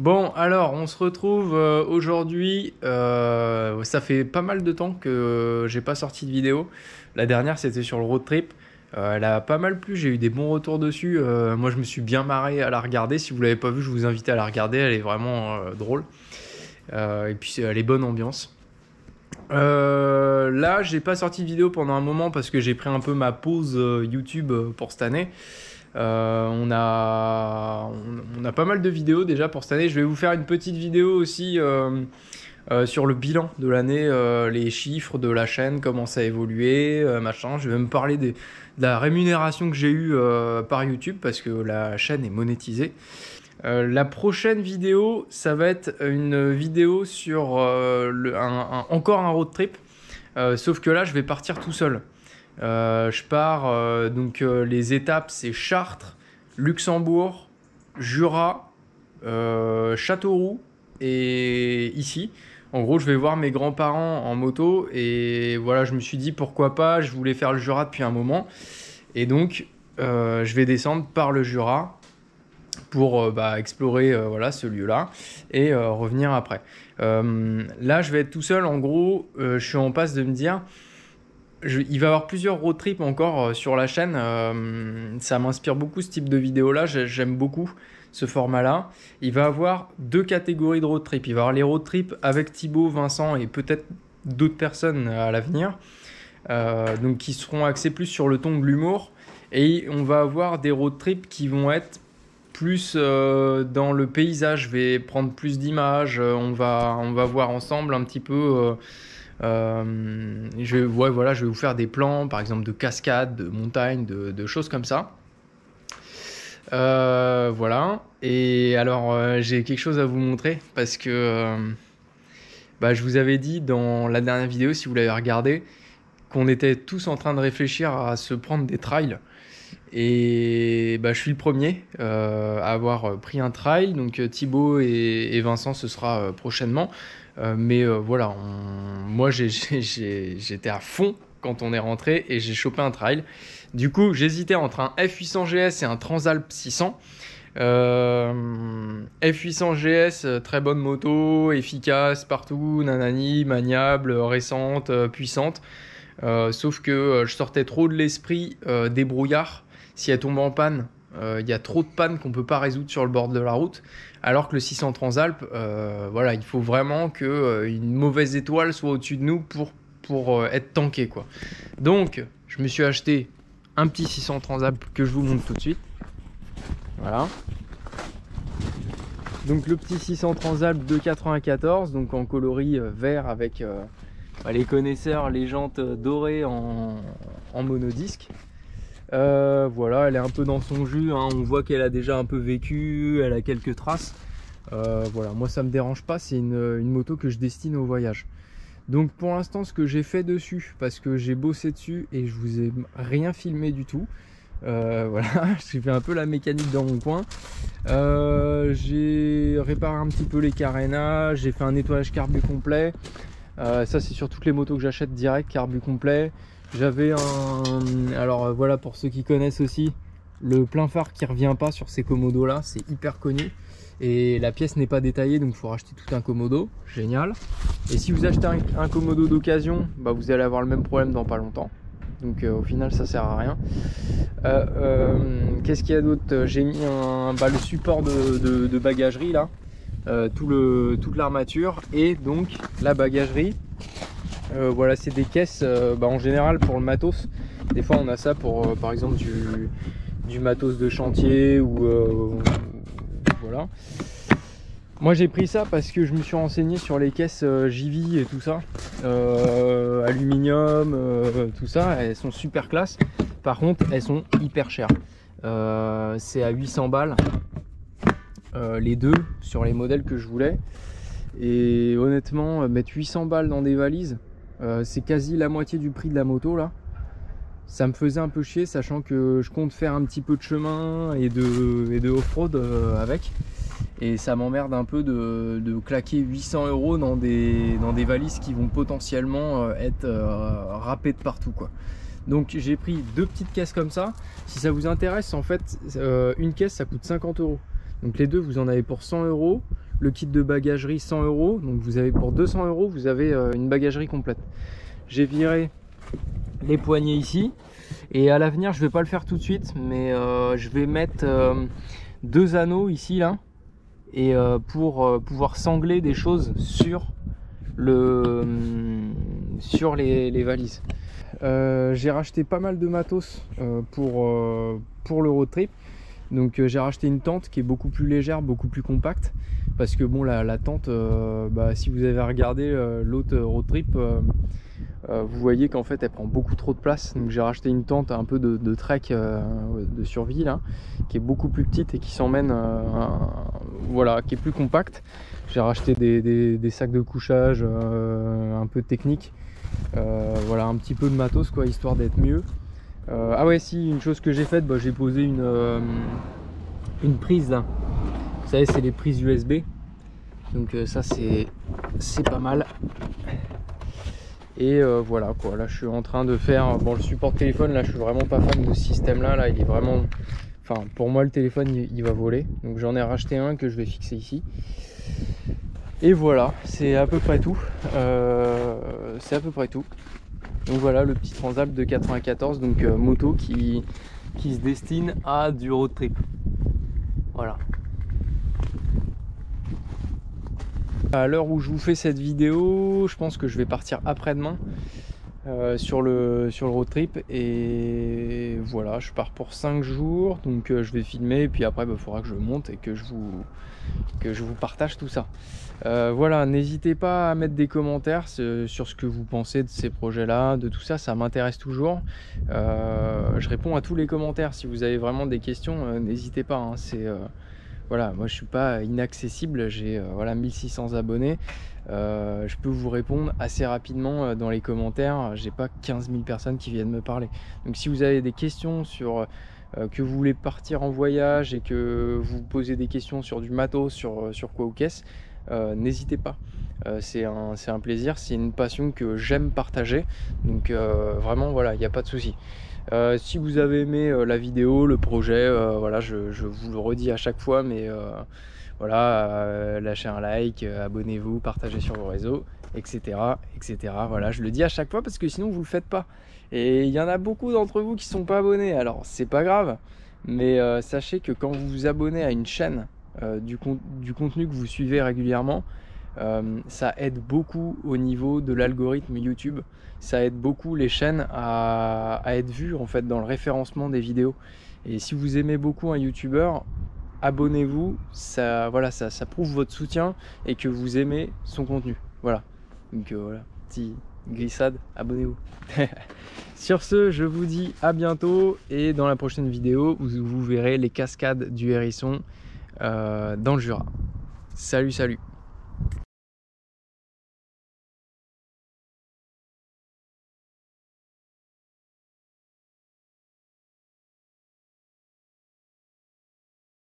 Bon, alors on se retrouve aujourd'hui. Ça fait pas mal de temps que j'ai pas sorti de vidéo. La dernière, c'était sur le road trip. Elle a pas mal plu, j'ai eu des bons retours dessus. Moi, je me suis bien marré à la regarder. Si vous l'avez pas vue, je vous invite à la regarder. Elle est vraiment drôle. Et puis, elle est bonne ambiance. Là, j'ai pas sorti de vidéo pendant un moment parce que j'ai pris un peu ma pause YouTube pour cette année. On a pas mal de vidéos déjà pour cette année. Je vais vous faire une petite vidéo aussi sur le bilan de l'année, les chiffres de la chaîne, comment ça a évolué, machin. Je vais me parler de la rémunération que j'ai eue par YouTube parce que la chaîne est monétisée. La prochaine vidéo, ça va être une vidéo sur encore un road trip, sauf que là, je vais partir tout seul. Je pars, les étapes, c'est Chartres, Luxembourg, Jura, Châteauroux et ici. En gros, je vais voir mes grands-parents en moto et voilà, je me suis dit pourquoi pas, je voulais faire le Jura depuis un moment. Et donc, je vais descendre par le Jura pour explorer voilà, ce lieu-là et revenir après. Là, je vais être tout seul. En gros, je suis en passe de me dire, il va y avoir plusieurs road trips encore sur la chaîne. Ça m'inspire beaucoup ce type de vidéo-là. J'aime beaucoup ce format-là. Il va y avoir deux catégories de road trip. Il va y avoir les road trips avec Thibaut, Vincent et peut-être d'autres personnes à l'avenir. Donc qui seront axés plus sur le ton de l'humour. Et on va avoir des road trips qui vont être plus dans le paysage. Je vais prendre plus d'images. On va voir ensemble un petit peu. Je vais vous faire des plans, par exemple de cascades, de montagnes, de choses comme ça. Voilà. Et alors, j'ai quelque chose à vous montrer parce que je vous avais dit dans la dernière vidéo, si vous l'avez regardé, qu'on était tous en train de réfléchir à se prendre des trails. Et je suis le premier à avoir pris un trail. Donc Thibaut et Vincent, ce sera prochainement. Voilà, moi j'étais à fond quand on est rentré et j'ai chopé un trail. Du coup, j'hésitais entre un F800 GS et un Transalp 600. F800 GS, très bonne moto, efficace partout, nanani, maniable, récente, puissante. Sauf que je sortais trop de l'esprit des brouillards. Si elle tombe en panne, il y a trop de pannes qu'on ne peut pas résoudre sur le bord de la route. Alors que le 600 Transalp, voilà, il faut vraiment qu'une mauvaise étoile soit au-dessus de nous pour être tanké, quoi. Donc, je me suis acheté un petit 600 Transalp que je vous montre tout de suite. Voilà. Donc le petit 600 Transalp de 94, donc en coloris vert avec les connaisseurs, les jantes dorées en monodisque. Voilà, elle est un peu dans son jus, hein. On voit qu'elle a déjà un peu vécu, elle a quelques traces. Voilà, moi ça me dérange pas, c'est une moto que je destine au voyage. Donc pour l'instant, ce que j'ai fait dessus, parce que j'ai bossé dessus et je vous ai rien filmé du tout. Voilà, j'ai fait un peu la mécanique dans mon coin. J'ai réparé un petit peu les carénages, j'ai fait un nettoyage carbu complet. Ça c'est sur toutes les motos que j'achète direct, carbu complet. J'avais alors voilà, pour ceux qui connaissent aussi, le plein phare qui revient pas sur ces commodos là, c'est hyper connu. Et la pièce n'est pas détaillée, donc il faut racheter tout un commodo, génial. Et si vous achetez un commodo d'occasion, vous allez avoir le même problème dans pas longtemps. Donc au final ça sert à rien. Qu'est-ce qu'il y a d'autre? J'ai mis le support de bagagerie là, toute l'armature et donc la bagagerie. Voilà, c'est des caisses en général pour le matos. Des fois on a ça pour par exemple du matos de chantier ou voilà. Moi j'ai pris ça parce que je me suis renseigné sur les caisses JV et tout ça, aluminium, tout ça, elles sont super classe. Par contre elles sont hyper chères. C'est à 800 balles les deux sur les modèles que je voulais. Et honnêtement, mettre 800 balles dans des valises, c'est quasi la moitié du prix de la moto là. Ça me faisait un peu chier, sachant que je compte faire un petit peu de chemin et de off-road avec. Et ça m'emmerde un peu de claquer 800 € dans des valises qui vont potentiellement être râpées de partout, quoi. Donc j'ai pris deux petites caisses comme ça. Si ça vous intéresse, en fait, une caisse ça coûte 50 €. Donc les deux, vous en avez pour 100 €. le kit de bagagerie 100 €. Donc vous avez pour 200 €, vous avez une bagagerie complète. J'ai viré les poignées ici. Et à l'avenir, je vais pas le faire tout de suite, mais je vais mettre 2 anneaux ici là, et pour pouvoir sangler des choses sur les valises. J'ai racheté pas mal de matos pour le road trip. Donc j'ai racheté une tente qui est beaucoup plus légère, beaucoup plus compacte, parce que bon, la tente, si vous avez regardé l'autre road trip, vous voyez qu'en fait elle prend beaucoup trop de place. Donc j'ai racheté une tente un peu de trek de survie là, qui est beaucoup plus petite et qui s'emmène, voilà, qui est plus compacte. J'ai racheté des sacs de couchage un peu techniques, voilà, un petit peu de matos quoi, histoire d'être mieux. Ah ouais, si, une chose que j'ai faite, j'ai posé une prise là, vous savez, c'est les prises USB, donc ça c'est pas mal. Et voilà quoi, là je suis en train de faire, bon, le support téléphone, là je suis vraiment pas fan de ce système là, il est vraiment, enfin pour moi le téléphone il va voler, donc j'en ai racheté un que je vais fixer ici. Et voilà, c'est à peu près tout. Donc voilà le petit Transalp de 94, donc moto qui se destine à du road trip. Voilà. À l'heure où je vous fais cette vidéo, je pense que je vais partir après-demain sur le road trip. Et voilà, je pars pour 5 jours, donc je vais filmer, et puis après il faudra que je monte et que je vous partage tout ça. Voilà, n'hésitez pas à mettre des commentaires sur ce que vous pensez de ces projets là, de tout ça, ça m'intéresse toujours. Je réponds à tous les commentaires. Si vous avez vraiment des questions, n'hésitez pas, hein. Voilà, moi je suis pas inaccessible, j'ai voilà, 1600 abonnés. Je peux vous répondre assez rapidement dans les commentaires. J'ai pas 15 000 personnes qui viennent me parler. Donc si vous avez des questions sur que vous voulez partir en voyage et que vous posez des questions sur du matos, sur quoi ou qu'est-ce, n'hésitez pas. C'est un plaisir, c'est une passion que j'aime partager. Donc vraiment, voilà, il n'y a pas de souci. Si vous avez aimé la vidéo, le projet, voilà, je vous le redis à chaque fois, mais voilà, lâchez un like, abonnez-vous, partagez sur vos réseaux, etc., etc. Voilà, je le dis à chaque fois parce que sinon vous le faites pas. Et il y en a beaucoup d'entre vous qui sont pas abonnés. Alors c'est pas grave, mais sachez que quand vous vous abonnez à une chaîne, du contenu que vous suivez régulièrement, ça aide beaucoup au niveau de l'algorithme YouTube. Ça aide beaucoup les chaînes à être vues en fait dans le référencement des vidéos. Et si vous aimez beaucoup un youtubeur, abonnez-vous, ça, voilà, ça prouve votre soutien et que vous aimez son contenu. Voilà, donc voilà, petit glissade, abonnez-vous. Sur ce, je vous dis à bientôt, et dans la prochaine vidéo vous verrez les cascades du Hérisson dans le Jura. Salut, salut.